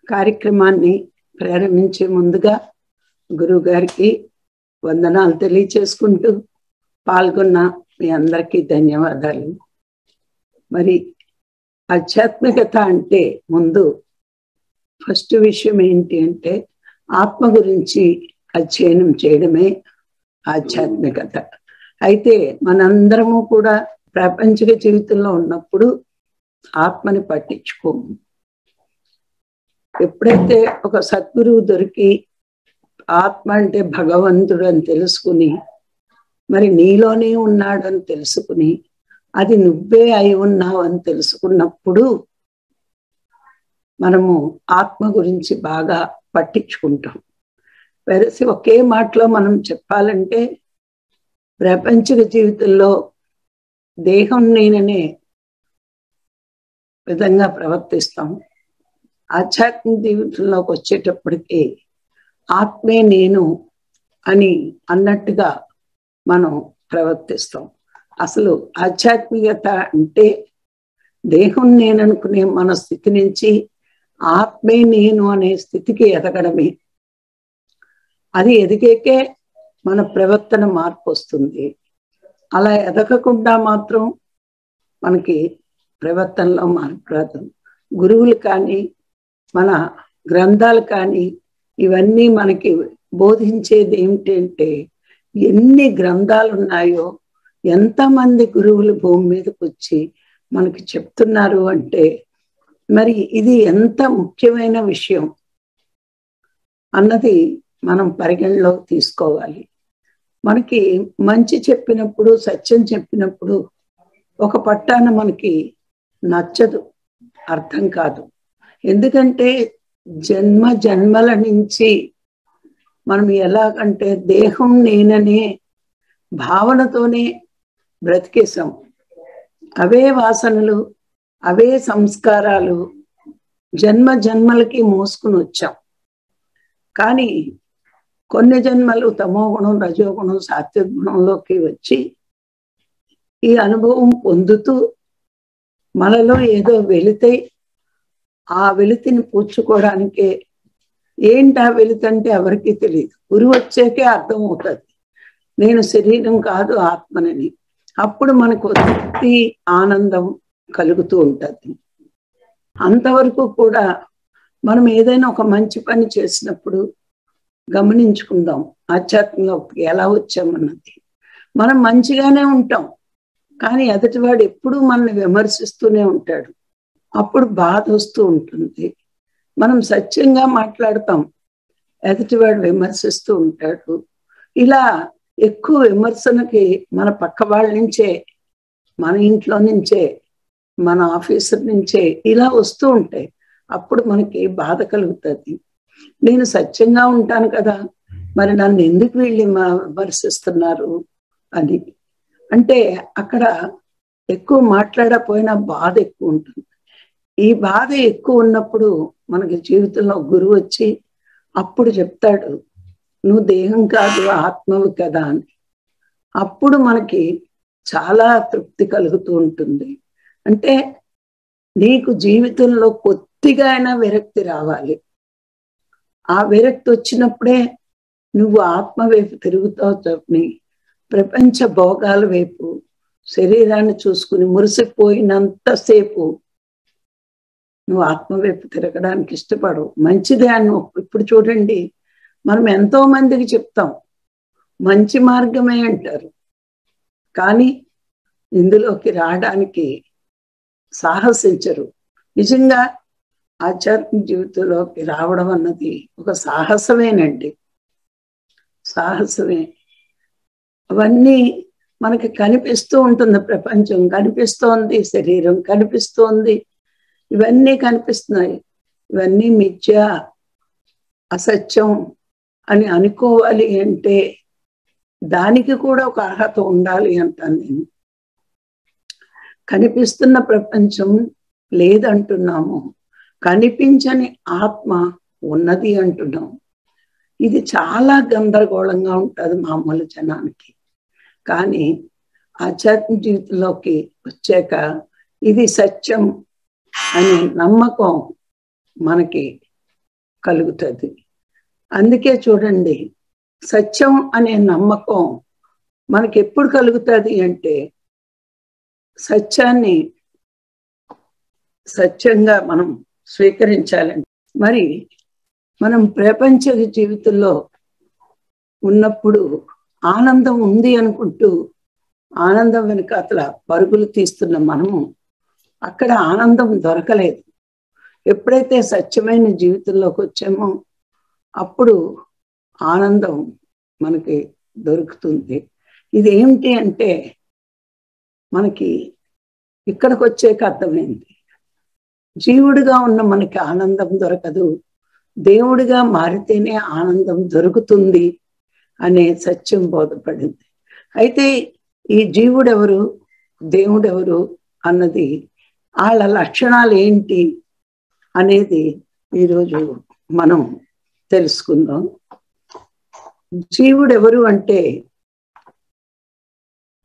కార్యక్రమాన్ని ప్రారంభించే ముందుగా గురువు గారికి వందనాలు తెలియచేసుకుంటూ పాల్గొన్న మీ అందరికీ ధన్యవాదాలు. మరి ఆధ్యాత్మికత అంటే ముందు ఫస్ట్ విషయం ఏంటి అంటే ఆత్మ గురించి అధ్యయనం చేయడమే ఆధ్యాత్మికత. అయితే మనందరము కూడా ప్రాపంచిక జీవితంలో ఉన్నప్పుడు ఆత్మని పట్టించుకోము. ఎప్పుడైతే ఒక సద్గురువు దొరికి ఆత్మ అంటే భగవంతుడు అని తెలుసుకుని, మరి నీలోనే ఉన్నాడు అని తెలుసుకుని, అది నువ్వే అయి ఉన్నావు అని తెలుసుకున్నప్పుడు మనము ఆత్మ గురించి బాగా పట్టించుకుంటాం. వెరసి ఒకే మాటలో మనం చెప్పాలంటే ప్రాపంచిక జీవితంలో దేహం నేననే విధంగా ప్రవర్తిస్తాం. ఆధ్యాత్మిక జీవితంలోకి వచ్చేటప్పటికి ఆత్మే నేను అని అన్నట్టుగా మనం ప్రవర్తిస్తాం. అసలు ఆధ్యాత్మికత అంటే దేహం నేననుకునే మన స్థితి నుంచి ఆత్మే నేను అనే స్థితికి ఎదగడమే. అది ఎదిగేకే మన ప్రవర్తన మార్పు వస్తుంది. అలా ఎదగకుండా మాత్రం మనకి ప్రవర్తనలో మార్పు రాదు. గురువులు కానీ మన గ్రంథాలు కానీ ఇవన్నీ మనకి బోధించేది ఏమిటంటే, ఎన్ని గ్రంథాలు ఉన్నాయో, ఎంతమంది గురువులు భూమి మీదకి వచ్చి మనకి చెప్తున్నారు అంటే మరి ఇది ఎంత ముఖ్యమైన విషయం అన్నది మనం పరిగణలోకి తీసుకోవాలి. మనకి మంచి చెప్పినప్పుడు, సత్యం చెప్పినప్పుడు ఒక పట్టాన మనకి నచ్చదు, అర్థం కాదు. ఎందుకంటే జన్మ జన్మల నుంచి మనం ఎలాగంటే దేహం నేననే భావనతోనే బ్రతికేశాం. అవే వాసనలు, అవే సంస్కారాలు జన్మ జన్మలకి మోసుకుని వచ్చాం. కానీ కొన్ని జన్మలు తమోగుణం, రజోగుణం, సాత్విక గుణంలోకి వచ్చి ఈ అనుభవం పొందుతూ మనలో ఏదో వెలితే ఆ వెలితిని పూడ్చుకోవడానికే. ఏంటి ఆ వెలితి అంటే ఎవరికీ తెలియదు. గురువు వచ్చాకే అర్థం అవుతుంది నేను శరీరం కాదు ఆత్మనని. అప్పుడు మనకు తృప్తి, ఆనందం కలుగుతూ ఉంటుంది. అంతవరకు కూడా మనం ఏదైనా ఒక మంచి పని చేసినప్పుడు గమనించుకుందాం ఆధ్యాత్మికంగా ఎలా వచ్చామన్నది. మనం మంచిగానే ఉంటాం, కానీ ఎదుటివాడు ఎప్పుడూ మనల్ని విమర్శిస్తూనే ఉంటాడు. అప్పుడు బాధ వస్తూ ఉంటుంది. మనం సత్యంగా మాట్లాడతాం, ఎదుటివాడు విమర్శిస్తూ ఉంటాడు. ఇలా ఎక్కువ విమర్శనకి మన పక్క వాళ్ళ నుంచే, మన ఇంట్లో నుంచే, మన ఆఫీసర్ నుంచే ఇలా వస్తూ ఉంటాయి. అప్పుడు మనకి బాధ కలుగుతుంది. నేను సత్యంగా ఉంటాను కదా, మరి నన్ను ఎందుకు వీళ్ళు విమర్శిస్తున్నారు అని. అంటే అక్కడ ఎక్కువ మాట్లాడకపోయినా బాధ ఎక్కువ ఉంటుంది. ఈ బాధ ఎక్కువ ఉన్నప్పుడు మనకి జీవితంలో గురువు వచ్చి అప్పుడు చెప్తాడు, నువ్వు దేహం కాదు ఆత్మవి కదా అని. అప్పుడు మనకి చాలా తృప్తి కలుగుతూ ఉంటుంది. అంటే నీకు జీవితంలో కొద్దిగా అయినా విరక్తి రావాలి. ఆ విరక్తి వచ్చినప్పుడే నువ్వు ఆత్మ వైపు తిరుగుతావు తప్పని ప్రపంచ భోగాల వైపు శరీరాన్ని చూసుకుని మురిసిపోయినంతసేపు నువ్వు ఆత్మ వైపు తిరగడానికి ఇష్టపడవు. మంచిదే అని ఇప్పుడు చూడండి, మనం ఎంతో మందికి చెప్తాం మంచి మార్గమే అంటారు, కానీ ఇందులోకి రావడానికి సాహసించరు. నిజంగా ఆధ్యాత్మిక జీవితంలోకి రావడం అన్నది ఒక సాహసమేనండి, సాహసమే. అవన్నీ మనకి కనిపిస్తూ ఉంటుంది, ప్రపంచం కనిపిస్తోంది, శరీరం కనిపిస్తోంది, ఇవన్నీ కనిపిస్తున్నాయి. ఇవన్నీ మిథ్య, అసత్యం అని అనుకోవాలి అంటే దానికి కూడా ఒక అర్హత ఉండాలి అంటాను నేను. కనిపిస్తున్న ప్రపంచం లేదంటున్నాము, కనిపించని ఆత్మ ఉన్నది అంటున్నాం. ఇది చాలా గందరగోళంగా ఉంటుంది మామూలు జనానికి. కానీ ఆధ్యాత్మిక జీవితంలోకి వచ్చాక ఇది సత్యం అనే నమ్మకం మనకి కలుగుతుంది. అందుకే చూడండి, సత్యం అనే నమ్మకం మనకి ఎప్పుడు కలుగుతుంది అంటే, సత్యాన్ని సత్యంగా మనం స్వీకరించాలండి. మరి మనం ప్రపంచ జీవితంలో ఉన్నప్పుడు ఆనందం ఉంది అనుకుంటూ ఆనందం వెనుక అట్లా పరుగులు తీస్తున్న మనము అక్కడ ఆనందం దొరకలేదు. ఎప్పుడైతే సత్యమైన జీవితంలోకి వచ్చామో అప్పుడు ఆనందం మనకి దొరుకుతుంది. ఇది ఏమిటి అంటే, మనకి ఇక్కడికి వచ్చాక అర్థమైంది, జీవుడిగా ఉన్న మనకి ఆనందం దొరకదు, దేవుడిగా మారితేనే ఆనందం దొరుకుతుంది అనే సత్యం బోధపడింది. అయితే ఈ జీవుడెవరు, దేవుడెవరు అన్నది, వాళ్ళ లక్షణాలు ఏంటి అనేది ఈరోజు మనం తెలుసుకుందాం. జీవుడెవరు అంటే,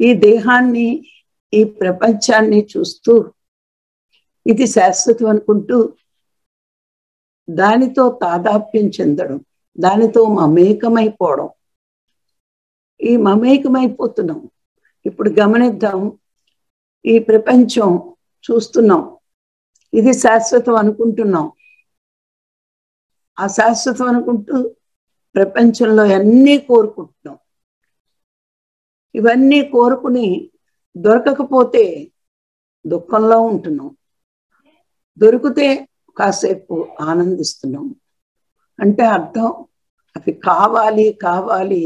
ఈ దేహాన్ని ఈ ప్రపంచాన్ని చూస్తూ ఇది శాశ్వతం అనుకుంటూ దానితో తాదాప్యం చెందడం, దానితో మమేకమైపోవడం. ఈ మమేకమైపోతున్నాం. ఇప్పుడు గమనిద్దాం, ఈ ప్రపంచం చూస్తున్నాం, ఇది శాశ్వతం అనుకుంటున్నాం. ఆ శాశ్వతం అనుకుంటూ ప్రపంచంలో అన్నీ కోరుకుంటున్నాం. ఇవన్నీ కోరుకుని దొరకకపోతే దుఃఖంలో ఉంటున్నాం, దొరికితే కాసేపు ఆనందిస్తున్నాం. అంటే అర్థం, అవి కావాలి కావాలి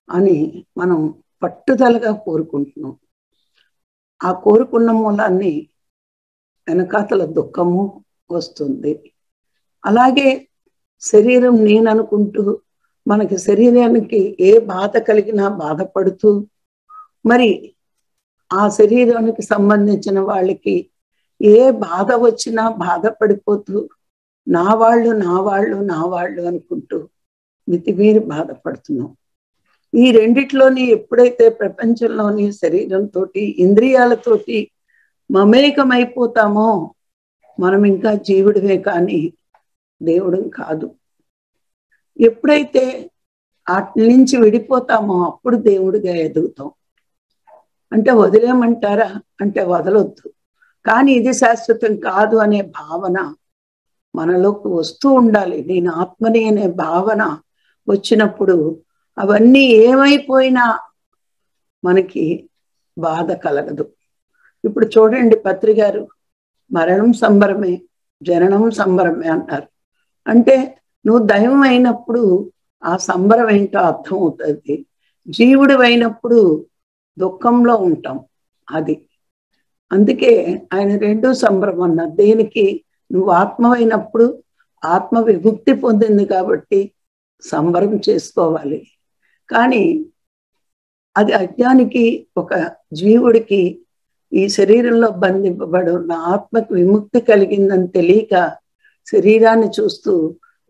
అని మనం పట్టుదలగా కోరుకుంటున్నాం. ఆ కోరుకున్న మూలాన్ని వెనకాతల దుఃఖము వస్తుంది. అలాగే శరీరం నేననుకుంటూ మనకి శరీరానికి ఏ బాధ కలిగినా బాధపడుతూ, మరి ఆ శరీరానికి సంబంధించిన వాళ్ళకి ఏ బాధ వచ్చినా బాధపడిపోతూ నా వాళ్ళు నా వాళ్ళు నా వాళ్ళు అనుకుంటూ మితిమీరి బాధపడుతున్నాం. ఈ రెండిట్లోని ఎప్పుడైతే ప్రపంచంలోని శరీరంతో ఇంద్రియాలతోటి మమేకమైపోతామో మనం ఇంకా జీవుడివే కానీ దేవుడు కాదు. ఎప్పుడైతే వాటి నుంచి విడిపోతామో అప్పుడు దేవుడిగా ఎదుగుతాం. అంటే వదిలేమంటారా అంటే వదలొద్దు, కానీ ఇది శాశ్వతం కాదు అనే భావన మనలోకి వస్తూ ఉండాలి. నేను ఆత్మని అనే భావన వచ్చినప్పుడు అవన్నీ ఏమైపోయినా మనకి బాధ కలగదు. ఇప్పుడు చూడండి, పత్రిగారు మరణం సంబరమే, జననం సంబరమే అన్నారు. అంటే నువ్వు దైవం అయినప్పుడు ఆ సంబరం ఏంటో అర్థం అవుతుంది. జీవుడు అయినప్పుడు దుఃఖంలో ఉంటాం. అది అందుకే ఆయన రెండో సంబరం అన్నారు. దేనికి? నువ్వు ఆత్మవైనప్పుడు ఆత్మ విముక్తి పొందింది కాబట్టి సంబరం చేసుకోవాలి. కానీ అది అజ్ఞానికి, ఒక జీవుడికి ఈ శరీరంలో బంధింపబడి ఉన్న ఆత్మకు విముక్తి కలిగిందని తెలియక శరీరాన్ని చూస్తూ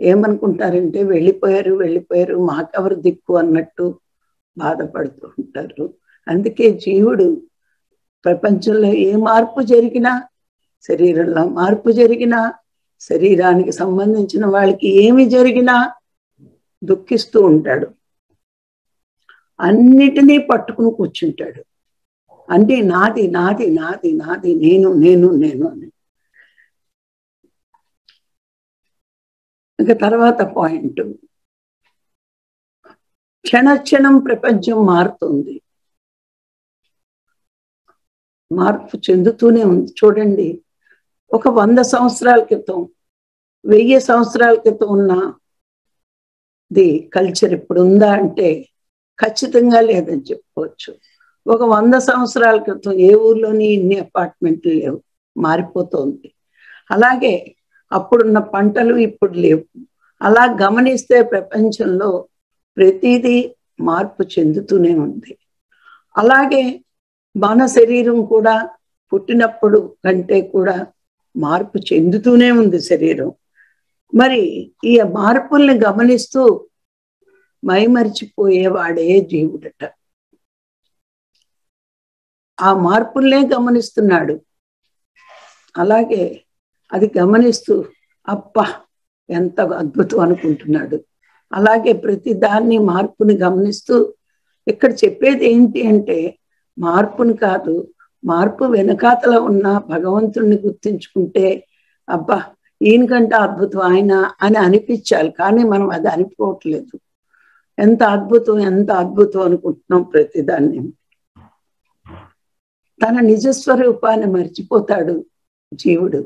ఏమనుకుంటారంటే వెళ్ళిపోయారు వెళ్ళిపోయారు మాకెవరు దిక్కు అన్నట్టు బాధపడుతూ ఉంటారు. అందుకే జీవుడు ప్రపంచంలో ఏ మార్పు జరిగినా, శరీరంలో మార్పు జరిగినా, శరీరానికి సంబంధించిన వాళ్ళకి ఏమి జరిగినా దుఃఖిస్తూ ఉంటాడు. అన్నిటినీ పట్టుకుని కూర్చుంటాడు. అంటే నాది నాది నాది నాది, నేను నేను నేను అని. ఇంకా తర్వాత పాయింట్, క్షణక్షణం ప్రపంచం మారుతుంది, మార్పు చెందుతూనే ఉంది. చూడండి, ఒక 100 సంవత్సరాల క్రితం 1000 సంవత్సరాల క్రితం ఉన్నది కల్చర్ ఇప్పుడు ఉందా అంటే ఖచ్చితంగా లేదని చెప్పుకోవచ్చు. ఒక 100 సంవత్సరాల క్రితం ఏ ఊర్లోని ఇన్ని అపార్ట్మెంట్లు లేవు, మారిపోతుంది. అలాగే అప్పుడున్న పంటలు ఇప్పుడు లేవు. అలా గమనిస్తే ప్రపంచంలో ప్రతిదీ మార్పు చెందుతూనే ఉంది. అలాగే మన శరీరం కూడా పుట్టినప్పుడు కంటే కూడా మార్పు చెందుతూనే ఉంది శరీరం. మరి ఈ మార్పుల్ని గమనిస్తూ మైమరిచిపోయేవాడే జీవుడట. ఆ మార్పుల్నే గమనిస్తున్నాడు. అలాగే అది గమనిస్తూ అబ్బా ఎంత అద్భుతం అనుకుంటున్నాడు. అలాగే ప్రతి దాన్ని మార్పుని గమనిస్తూ ఇక్కడ చెప్పేది ఏంటి అంటే మార్పుని కాదు, మార్పు వెనకాతల ఉన్న భగవంతుణ్ణి గుర్తించుకుంటే అబ్బా ఈయనకంటే అద్భుతం ఆయన అని అనిపించాలి. కానీ మనం అది అనిపోవట్లేదు. ఎంత అద్భుతం ఎంత అద్భుతం అనుకుంటున్నాం ప్రతిదాన్ని. తన నిజస్వరూపాన్ని మర్చిపోతాడు జీవుడు.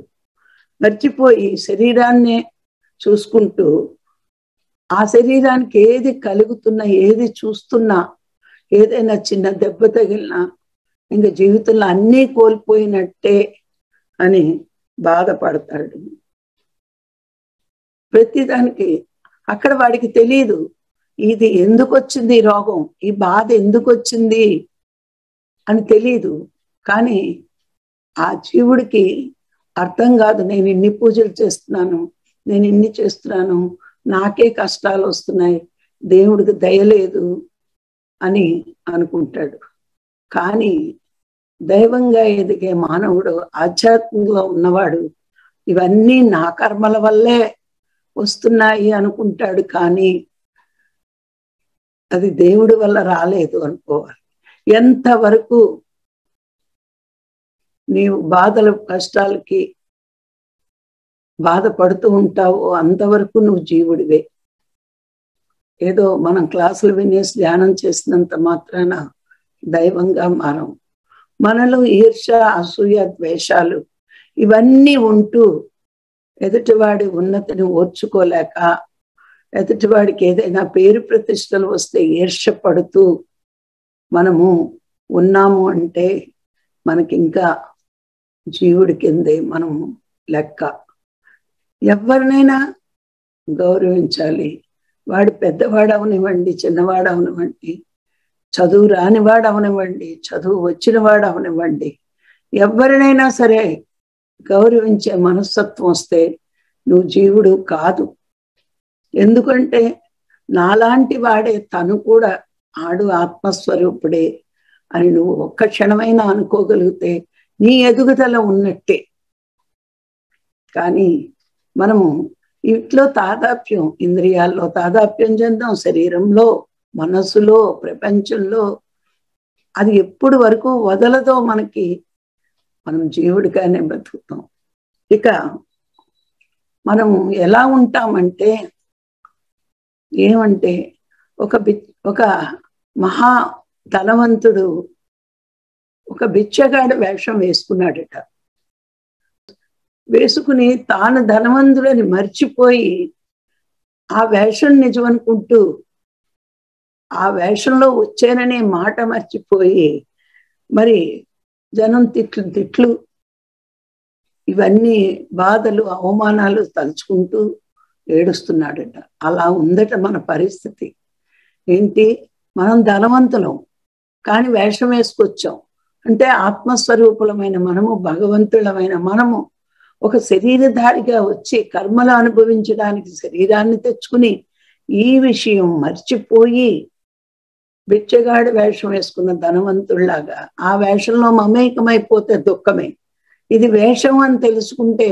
మర్చిపోయి శరీరాన్నే చూసుకుంటూ ఆ శరీరానికి ఏది కలుగుతున్నా ఏది చూస్తున్నా ఏదైనా చిన్న దెబ్బ తగిలినా ఇంకా జీవితంలో అన్నీ కోల్పోయినట్టే అని బాధపడతాడు. ప్రతిదానికి అక్కడ వాడికి తెలియదు ఇది ఎందుకు వచ్చింది, ఈ రోగం, ఈ బాధ ఎందుకు వచ్చింది అని తెలియదు. కానీ ఆ జీవుడికి అర్థం కాదు, నేను ఇన్ని పూజలు చేస్తున్నాను, నేను ఇన్ని చేస్తున్నాను, నాకే కష్టాలు వస్తున్నాయి, దేవుడికి దయలేదు అని అనుకుంటాడు. కానీ దైవంగా ఎదిగే మానవుడు, ఆధ్యాత్మికంగా ఉన్నవాడు ఇవన్నీ నా కర్మల వల్లే వస్తున్నాయి అనుకుంటాడు. కానీ అది దేవుడి వల్ల రాలేదు అనుకోవాలి. ఎంతవరకు నీవు బాధల కష్టాలకి బాధపడుతూ ఉంటావో అంతవరకు నువ్వు జీవుడివే. ఏదో మనం క్లాసులు వినేసి ధ్యానం చేసినంత మాత్రాన దైవంగా మారం. మనలో ఈర్ష, అసూయ, ద్వేషాలు ఇవన్నీ ఉంటూ ఎదుటివాడి ఉన్నతిని ఓర్చుకోలేక, ఎదుటివాడికి ఏదైనా పేరు ప్రతిష్టలు వస్తే ఈర్ష పడుతూ మనము ఉన్నాము అంటే మనకి ఇంకా జీవుడి కిందే మనము లెక్క. ఎవరినైనా గౌరవించాలి. వాడు పెద్దవాడు అవనివ్వండి, చిన్నవాడు అవనివ్వండి, చదువు రానివాడు అవనివ్వండి, చదువు వచ్చినవాడు అవనివ్వండి, ఎవరినైనా సరే గౌరవించే మనస్తత్వం వస్తే నువ్వు జీవుడు కాదు. ఎందుకంటే నాలాంటి వాడే, తను కూడా ఆడు ఆత్మస్వరూపుడే అని నువ్వు ఒక్క క్షణమైనా అనుకోగలిగితే నీ ఎదుగుదల ఉన్నట్టే. కానీ మనము ఇంట్లో తాదాప్యం, ఇంద్రియాల్లో తాదాప్యం చెందాం, శరీరంలో, మనసులో, ప్రపంచంలో. అది ఎప్పుడు వరకు వదలదో మనకి, మనం జీవుడిగానే బతుకుతాం. ఇక మనం ఎలా ఉంటామంటే ఏమంటే ఒక మహా ధనవంతుడు ఒక బిచ్చగాడు వేషం వేసుకున్నాడట. వేసుకుని తాను ధనవంతుడని మర్చిపోయి ఆ వేషం నిజం అనుకుంటూ ఆ వేషంలో వచ్చాననే మాట మర్చిపోయి మరి జనం తిట్లు ఇవన్నీ బాధలు అవమానాలు తలుచుకుంటూ ఏడుస్తున్నాడట. అలా ఉందట మన పరిస్థితి. ఏంటి, మనం ధనవంతులం కానీ వేషం వేసుకొచ్చాం. అంటే ఆత్మస్వరూపులమైన మనము, భగవంతులమైన మనము ఒక శరీరధారిగా వచ్చి కర్మలు అనుభవించడానికి శరీరాన్ని తెచ్చుకుని ఈ విషయం మర్చిపోయి బిచ్చగాడి వేషం వేసుకున్న ధనవంతుల్లాగా ఆ వేషంలో మమేకమైపోతే దుఃఖమే. ఇది వేషం అని తెలుసుకుంటే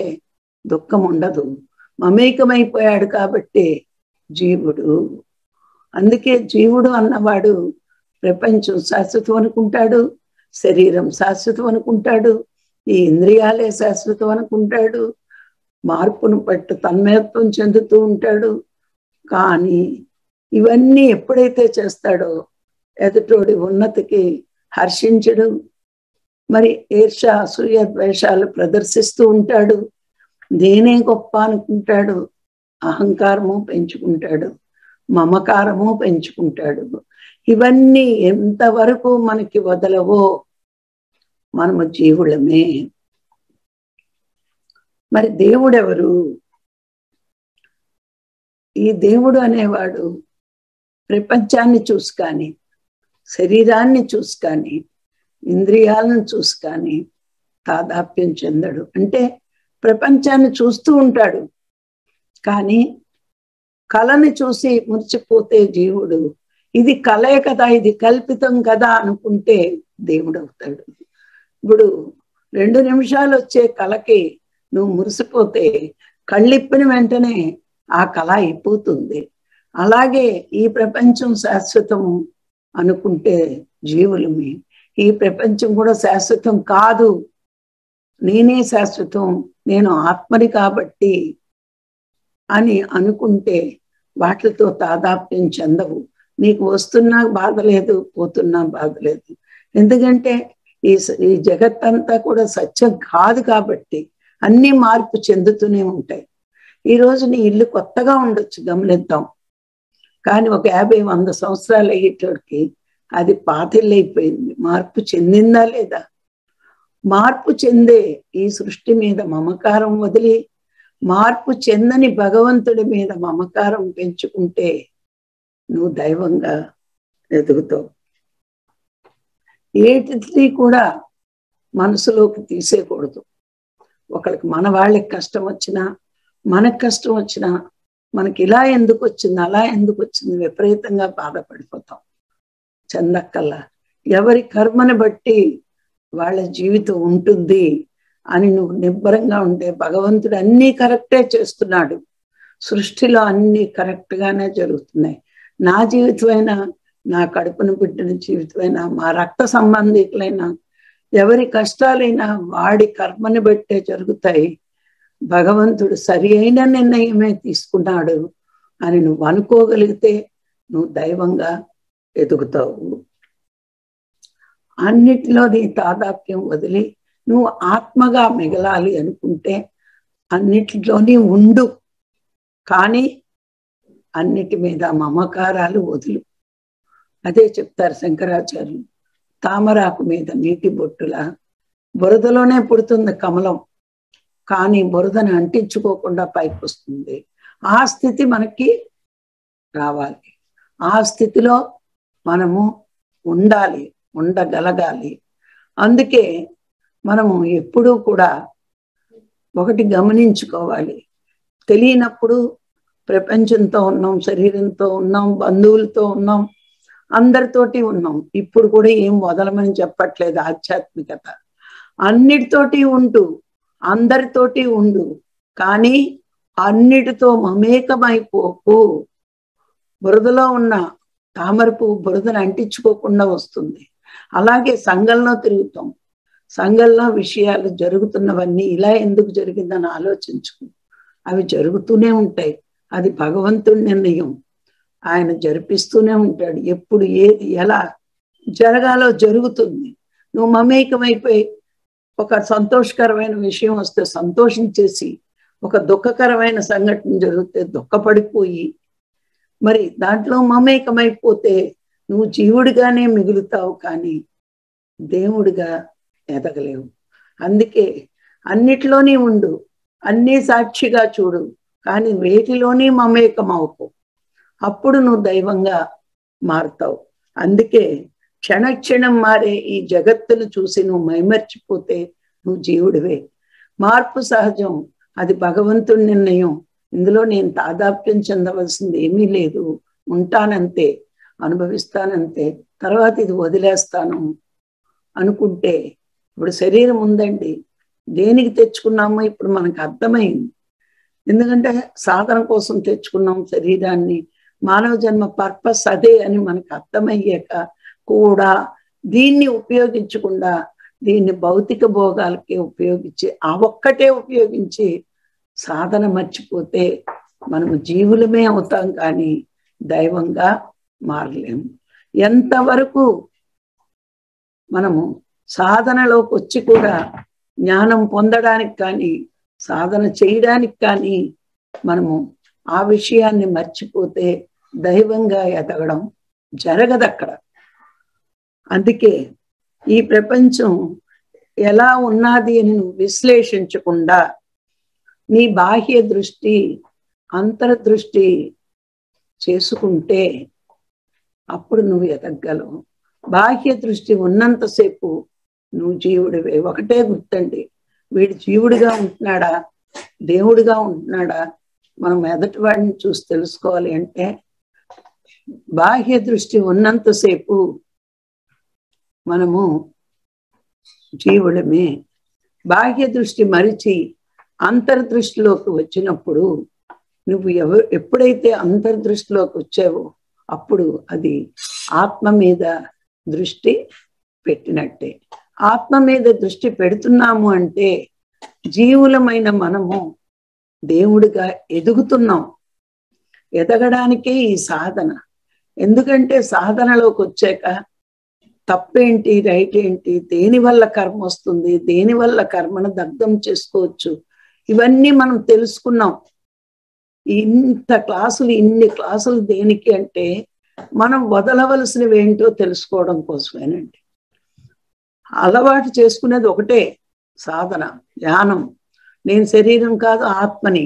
దుఃఖం ఉండదు. మమేకమైపోయాడు కాబట్టి జీవుడు. అందుకే జీవుడు అన్నవాడు ప్రపంచం శాశ్వతం అనుకుంటాడు, శరీరం శాశ్వతం అనుకుంటాడు, ఈ ఇంద్రియాలే శాశ్వతం అనుకుంటాడు, మార్పును పట్టు తన్మయత్వం చెందుతూ ఉంటాడు. కానీ ఇవన్నీ ఎప్పుడైతే చేస్తాడో ఎదుటోడి ఉన్నతికి హర్షించడు, మరి ఈర్ష, అసూయ, ద్వేషాలు ప్రదర్శిస్తూ ఉంటాడు, నేనే గొప్ప అనుకుంటాడు, అహంకారము పెంచుకుంటాడు, మమకారము పెంచుకుంటాడు. ఇవన్నీ ఎంతవరకు మనకి వదలవో మనము జీవులమే. మరి దేవుడెవరు? ఈ దేవుడు అనేవాడు ప్రపంచాన్ని చూసి కానీ, శరీరాన్ని చూసి కానీ, ఇంద్రియాలను చూసి కానీ తాదాప్యం చెందడు. అంటే ప్రపంచాన్ని చూస్తూ ఉంటాడు కానీ కళని చూసి మురిచిపోతే జీవుడు ఇది కలే కదా, ఇది కల్పితం కదా అనుకుంటే దేవుడు అవుతాడు. ఇప్పుడు 2 నిమిషాలు వచ్చే కళకి నువ్వు మురిసిపోతే కళ్ళిప్పిన వెంటనే ఆ కళ అయిపోతుంది. అలాగే ఈ ప్రపంచం శాశ్వతము అనుకుంటే జీవులమి, ఈ ప్రపంచం కూడా శాశ్వతం కాదు, నేనే శాశ్వతం, నేను ఆత్మని కాబట్టి అని అనుకుంటే వాటితో తాదాప్యం చెందవు. నీకు వస్తున్నా బాధ లేదు, పోతున్నా బాధ లేదు. ఎందుకంటే ఈ జగత్తంతా కూడా సత్యం కాదు కాబట్టి అన్ని మార్పు చెందుతూనే ఉంటాయి. ఈ రోజు నీ ఇల్లు కొత్తగా ఉండొచ్చు, గమనిద్దాం. కానీ ఒక 50-100 సంవత్సరాలు అయ్యేటోడికి అది పాతిళ్ళు అయిపోయింది. మార్పు చెందిందా లేదా? మార్పు చెందే ఈ సృష్టి మీద మమకారం వదిలి మార్పు చెందని భగవంతుడి మీద మమకారం పెంచుకుంటే నువ్వు దైవంగా ఎదుగుతావు. ఏటిది కూడా మనసులోకి తీసేయకూడదు. ఒకళ్ళకి మన వాళ్ళకి కష్టం వచ్చినా, మనకు కష్టం వచ్చినా, మనకి ఇలా ఎందుకు వచ్చింది, అలా ఎందుకు వచ్చింది, విపరీతంగా బాధపడిపోతాం. చందక్కల్లా ఎవరి కర్మని బట్టి వాళ్ళ జీవితం ఉంటుంది అని నువ్వు నిబ్బరంగా ఉంటే భగవంతుడు అన్నీ కరెక్టే చేస్తున్నాడు. సృష్టిలో అన్నీ కరెక్ట్గానే జరుగుతున్నాయి. నా జీవితమైనా, నా కడుపును పుట్టిన జీవితమైనా, మా రక్త సంబంధికులైనా, ఎవరి కష్టాలైనా వాడి కర్మని బట్టే జరుగుతాయి. భగవంతుడు సరి అయిన నిర్ణయమే తీసుకున్నాడు అని నువ్వు అనుకోగలిగితే నువ్వు దైవంగా ఎదుగుతావు. అన్నిటిలో నీ తాదాప్యం వదిలి నువ్వు ఆత్మగా మిగలాలి అనుకుంటే అన్నిటిలోని ఉండు, కానీ అన్నిటి మీద మమకారాలు వదులు. అదే చెప్తారు శంకరాచార్యులు, తామరాకు మీద నీటి బొట్టులా బురదలోనే పుడుతుంది కమలం, కానీ బురదను అంటించుకోకుండా పైకి వస్తుంది. ఆ స్థితి మనకి రావాలి. ఆ స్థితిలో మనము ఉండాలి, ఉండగలగాలి. అందుకే మనము ఎప్పుడూ కూడా ఒకటి గమనించుకోవాలి. తెలియనప్పుడు ప్రపంచంతో ఉన్నాం, శరీరంతో ఉన్నాం, బంధువులతో ఉన్నాం, అందరితోటి ఉన్నాం. ఇప్పుడు కూడా ఏం వదలమని చెప్పట్లేదు ఆధ్యాత్మికత. అన్నిటితోటి ఉంటూ అందరితోటి ఉండు, కానీ అన్నిటితో మమేకమైపోకు. బురదలో ఉన్న తామర పువ్వు బురదను అంటించుకోకుండా వస్తుంది. అలాగే సంఘంలో తిరుగుతాం, సంఘంలో విషయాలు జరుగుతున్నవన్నీ ఇలా ఎందుకు జరిగిందని ఆలోచించుకో. అవి జరుగుతూనే ఉంటాయి. అది భగవంతుడి నిర్ణయం, ఆయన జరిపిస్తూనే ఉంటాడు. ఎప్పుడు ఏది ఎలా జరగాలో జరుగుతుంది. నువ్వు మమేకమైపోయి ఒక సంతోషకరమైన విషయం వస్తే సంతోషించేసి, ఒక దుఃఖకరమైన సంఘటన జరిగితే దుఃఖపడిపోయి, మరి దాంట్లో మమేకమైపోతే నువ్వు జీవుడిగానే మిగులుతావు, కానీ దేవుడిగా ఎదగలేవు. అందుకే అన్నిటిలోనే ఉండు, అన్నీ సాక్షిగా చూడు, కానీ వేటిలోనే మమేకమవుకో. అప్పుడు నువ్వు దైవంగా మారుతావు. అందుకే క్షణక్షణం మారే ఈ జగత్తును చూసి నువ్వు మైమర్చిపోతే నువ్వు జీవుడివే. మార్పు సహజం, అది భగవంతుడి నిర్ణయం. ఇందులో నేను తాదాప్యం చెందవలసింది ఏమీ లేదు. ఉంటానంతే, అనుభవిస్తానంతే, తర్వాత ఇది వదిలేస్తాను అనుకుంటే, ఇప్పుడు శరీరం ఉందండి, దేనికి తెచ్చుకున్నామో ఇప్పుడు మనకు అర్థమైంది. ఎందుకంటే సాధన కోసం తెచ్చుకున్నాం శరీరాన్ని. మానవ జన్మ పర్పస్ అదే అని మనకు అర్థమయ్యాక కూడా దీన్ని ఉపయోగించకుండా దీన్ని భౌతిక భోగాలకి ఉపయోగించి, ఆ ఒక్కటే ఉపయోగించి సాధన మర్చిపోతే మనము జీవులమే అవుతాం, కానీ దైవంగా మారలేము. ఎంతవరకు మనము సాధనలోకి వచ్చి కూడా జ్ఞానం పొందడానికి కానీ సాధన చేయడానికి కానీ మనము ఆ విషయాన్ని మర్చిపోతే దైవంగా ఎదగడం జరగదు అక్కడ. అందుకే ఈ ప్రపంచం ఎలా ఉన్నది అని నువ్వు విశ్లేషించకుండా నీ బాహ్య దృష్టి అంతర్దృష్టి చేసుకుంటే అప్పుడు నువ్వు ఎదగలవు. బాహ్య దృష్టి ఉన్నంతసేపు నువ్వు జీవుడివే. ఒకటే గుర్తండి, వీడు జీవుడిగా ఉంటున్నాడా దేవుడిగా ఉంటున్నాడా మనం ఎదటి వాడిని చూసి తెలుసుకోవాలి అంటే, బాహ్య దృష్టి ఉన్నంతసేపు మనము జీవుడమే. బాహ్య దృష్టి మరిచి అంతర్దృష్టిలోకి వచ్చినప్పుడు నువ్వు ఎప్పుడైతే అంతర్దృష్టిలోకి వచ్చావో అప్పుడు అది ఆత్మ మీద దృష్టి పెట్టినట్టే. ఆత్మ మీద దృష్టి పెడుతున్నాము అంటే జీవులమైన మనము దేవుడిగా ఎదుగుతున్నాం. ఎదగడానికే ఈ సాధన. ఎందుకంటే సాధనలోకి వచ్చాక తప్పేంటి రైట్ ఏంటి, దేని వల్ల కర్మ వస్తుంది, దేని వల్ల కర్మను దగ్ధం చేసుకోవచ్చు, ఇవన్నీ మనం తెలుసుకున్నాం. ఇన్ని క్లాసులు దేనికి అంటే మనం వదలవలసినవి ఏంటో తెలుసుకోవడం కోసమేనండి. అలవాటు చేసుకునేది ఒకటే సాధన, ధ్యానం. నేను శరీరం కాదు ఆత్మని,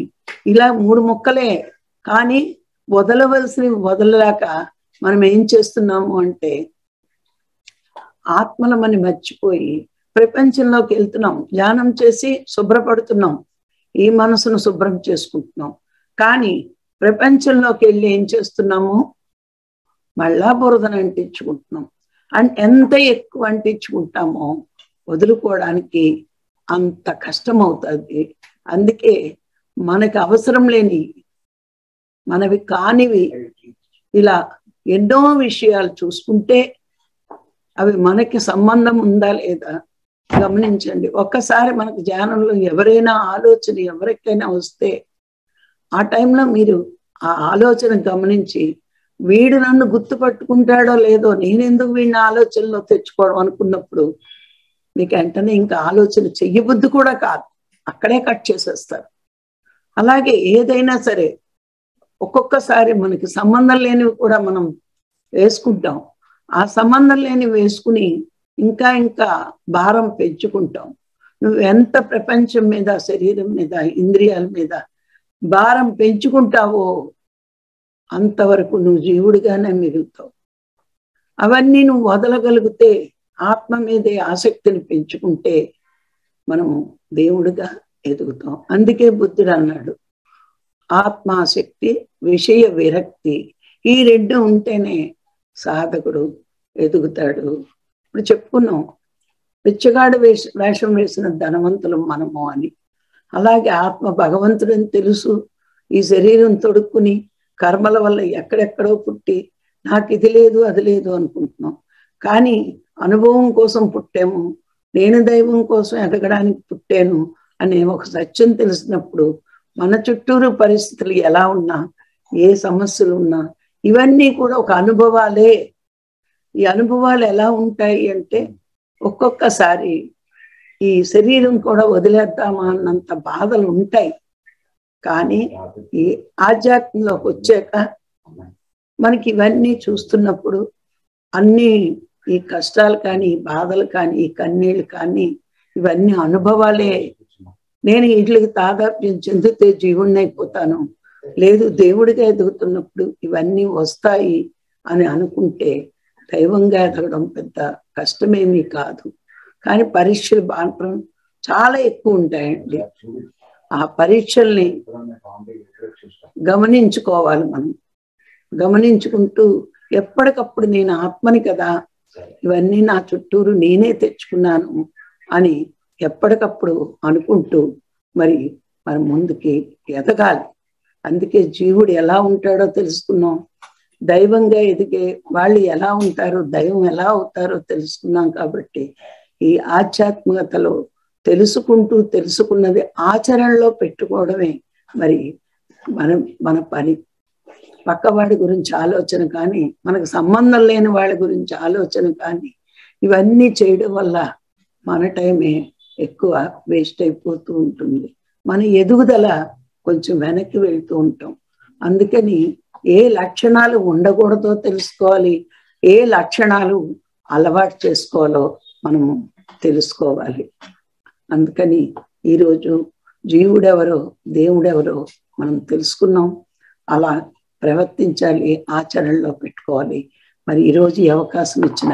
ఇలా 3 ముక్కలే. కానీ వదలవలసినవి వదలలేక మనం ఏం చేస్తున్నాము అంటే ఆత్మలమని మర్చిపోయి ప్రపంచంలోకి వెళ్తున్నాం. ధ్యానం చేసి శుభ్రపడుతున్నాం, ఈ మనసును శుభ్రం చేసుకుంటున్నాం. కానీ ప్రపంచంలోకి వెళ్ళి ఏం చేస్తున్నాము, మళ్ళా బురదను అంటించుకుంటున్నాం. ఎంత ఎక్కువ అంటించుకుంటామో వదులుకోవడానికి అంత కష్టం అవుతుంది. అందుకే మనకి అవసరం లేని, మనవి కానివి ఇలా ఎన్నో విషయాలు చూసుకుంటే అవి మనకి సంబంధం ఉందా లేదా గమనించండి. ఒక్కసారి మనకు ధ్యానంలో ఎవరైనా ఆలోచన ఎవరికైనా వస్తే ఆ టైంలో మీరు ఆ ఆలోచన గమనించి వీడు నన్ను గుర్తుపట్టుకుంటాడో లేదో, నేనెందుకు వీడిని ఆలోచనలో తెచ్చుకోవడం అనుకున్నప్పుడు మీకు వెంటనే ఇంకా ఆలోచన చెయ్యబుద్ధి కూడా కాదు, అక్కడే కట్ చేసేస్తారు. అలాగే ఏదైనా సరే ఒక్కొక్కసారి మనకి సంబంధం లేనివి కూడా మనం వేసుకుంటాం. ఆ సంబంధం లేనివి వేసుకుని ఇంకా ఇంకా భారం పెంచుకుంటాం. నువ్వు ఎంత ప్రపంచం మీద, శరీరం మీద, ఇంద్రియాల మీద భారం పెంచుకుంటావో అంతవరకు నువ్వు జీవుడిగానే మిగులుతావు. అవన్నీ నువ్వు వదలగలిగితే, ఆత్మ మీదే ఆసక్తిని పెంచుకుంటే మనము దేవుడిగా ఎదుగుతాం. అందుకే బుద్ధుడు అన్నాడు, ఆత్మాశక్తి, విషయ విరక్తి, ఈ 2 ఉంటేనే సాధకుడు ఎదుగుతాడు. ఇప్పుడు చెప్పుకున్నాం, పిచ్చగాడు వేషం వేసిన ధనవంతులు మనము అని. అలాగే ఆత్మ భగవంతుడని తెలుసు, ఈ శరీరం తొడుక్కుని కర్మల వల్ల ఎక్కడెక్కడో పుట్టి నాకు ఇది లేదు అది లేదు అనుకుంటున్నాం. కానీ అనుభవం కోసం పుట్టాము, నేను దైవం కోసం ఎదగడానికి పుట్టాను అనే ఒక సత్యం తెలిసినప్పుడు మన చుట్టూరు పరిస్థితులు ఎలా ఉన్నా, ఏ సమస్యలు ఉన్నా, ఇవన్నీ కూడా ఒక అనుభవాలే. ఈ అనుభవాలు ఎలా ఉంటాయి అంటే ఒక్కొక్కసారి ఈ శరీరం కూడా వదిలేద్దామా అన్నంత బాధలు ఉంటాయి. కానీ ఈ ఆధ్యాత్మంలోకి వచ్చాక మనకి ఇవన్నీ చూస్తున్నప్పుడు అన్ని ఈ కష్టాలు కానీ, ఈ బాధలు కానీ, ఈ కన్నీళ్ళు కానీ ఇవన్నీ అనుభవాలే. నేను వీటికి తాదాప్యం చెందితే జీవుడిని అయిపోతాను, లేదు దేవుడిగా ఎదుగుతున్నప్పుడు ఇవన్నీ వస్తాయి అని అనుకుంటే దైవంగా ఎదగడం పెద్ద కష్టమేమీ కాదు. కానీ పరీక్షలు మాత్రం చాలా ఎక్కువ ఉంటాయండి. ఆ పరీక్షల్ని గమనించుకోవాలి. మనం గమనించుకుంటూ ఎప్పటికప్పుడు నేను ఆత్మని కదా, ఇవన్నీ నా చుట్టూరు నేనే తెచ్చుకున్నాను అని ఎప్పటికప్పుడు అనుకుంటూ మరి మనం ముందుకి ఎదగాలి. అందుకే జీవుడు ఎలా ఉంటాడో తెలుసుకున్నాం, దైవంగా ఎదిగే వాళ్ళు ఎలా ఉంటారో, దైవం ఎలా అవుతారో తెలుసుకున్నాం. కాబట్టి ఈ ఆధ్యాత్మికతలో తెలుసుకున్నది ఆచరణలో పెట్టుకోవడమే మరి మన పని. పక్కవాడి గురించి ఆలోచన కానీ, మనకు సంబంధం లేని వాళ్ళ గురించి ఆలోచన కానీ, ఇవన్నీ చేయడం వల్ల మన టైమే ఎక్కువ వేస్ట్ అయిపోతూ ఉంటుంది. మన ఎదుగుదల కొంచెం వెనక్కి వెళ్తూ ఉంటాం. అందుకని ఏ లక్షణాలు ఉండకూడదో తెలుసుకోవాలి, ఏ లక్షణాలు అలవాటు చేసుకోవాలో మనము తెలుసుకోవాలి. అందుకని ఈరోజు జీవుడెవరో దేవుడెవరో మనం తెలుసుకున్నాం. అలా ప్రవర్తించాలి, ఆచరణలో పెట్టుకోవాలి. మరి ఈరోజు ఈ అవకాశం ఇచ్చిన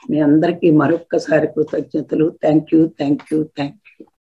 మీ అందరికీ మరొక్కసారి కృతజ్ఞతలు. Thank you.